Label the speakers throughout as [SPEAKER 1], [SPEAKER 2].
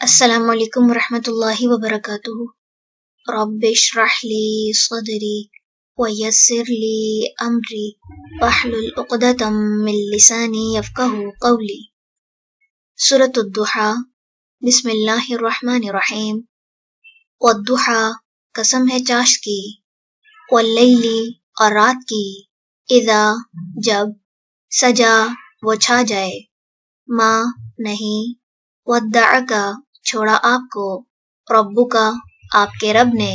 [SPEAKER 1] السلام علیکم ورحمۃ اللہ وبرکاتہ۔ رب اشرح لی صدری ویسر لی امری واحلل عقدۃ من لسانی یفقہوا قولی۔ سورۃ الضحیٰ۔ بسم اللہ الرحمن الرحیم۔ والضحیٰ، قسم ہے چاشت کی، واللیل، اور رات کی، اذا، جب، سجا، وہ چھا جائے، ما، نہیں، ودعک، چھوڑا آپ کو، ربک، آپ کے رب نے،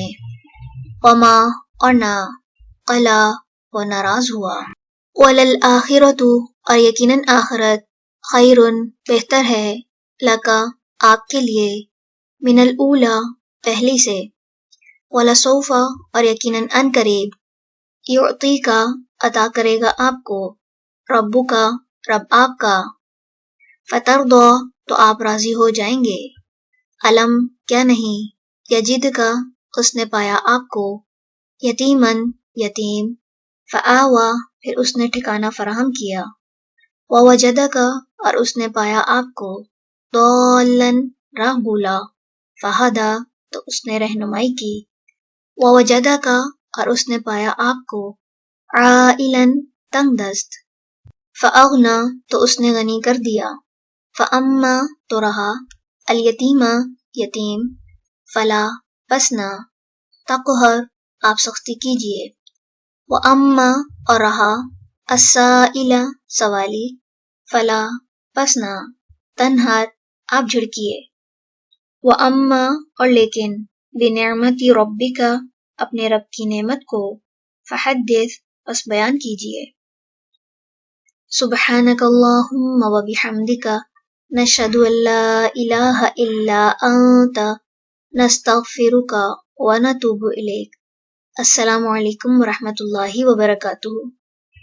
[SPEAKER 1] وما، اور نہ، قلا، وہ ناراض ہوا، وللآخرۃ، اور یقیناً آخرت، خیر، بہتر ہے، لک، آپ کے لیے، من الاولی، پہلی سے، ولسوف، اور یقیناً ان قریب، یعطیک، عطا کرے گا آپ کو، ربک، رب آپ کا، فترضی، تو آپ راضی ہو جائیں گے، علم، کیا نہیں، یجد کا، اس نے پایا آپ کو، یتیمن، یتیم، فآوی، پھر اس نے ٹھکانہ فراہم کیا، ووجدک، اور اس نے پایا آپ کو، ضالن، راہ بھولا، فہدی، تو اس نے رہنمائی کی، ووجدک، اور اس نے پایا آپ کو، عائلن، تنگ دست، فاغنی، تو اس نے غنی کر دیا، فاما، تو رہا، الیتیم، یتیم، فلا، پس نہ، تقہر، آپ سختی کیجئے، واما، اور رہا، السائل، سوالی، فلا، پس نہ، تنہر، آپ جھڑکیے، واما، اور لیکن، بنعمت ربک، اپنے رب کی نعمت کو، فحدث، پس بیان کیجئے، سبحانک اللہم وبحمدک، نشہد ان لا الہ الا انت، نستغفرک ونتوب الیک۔ السلام علیکم ورحمۃ اللہ وبرکاتہ۔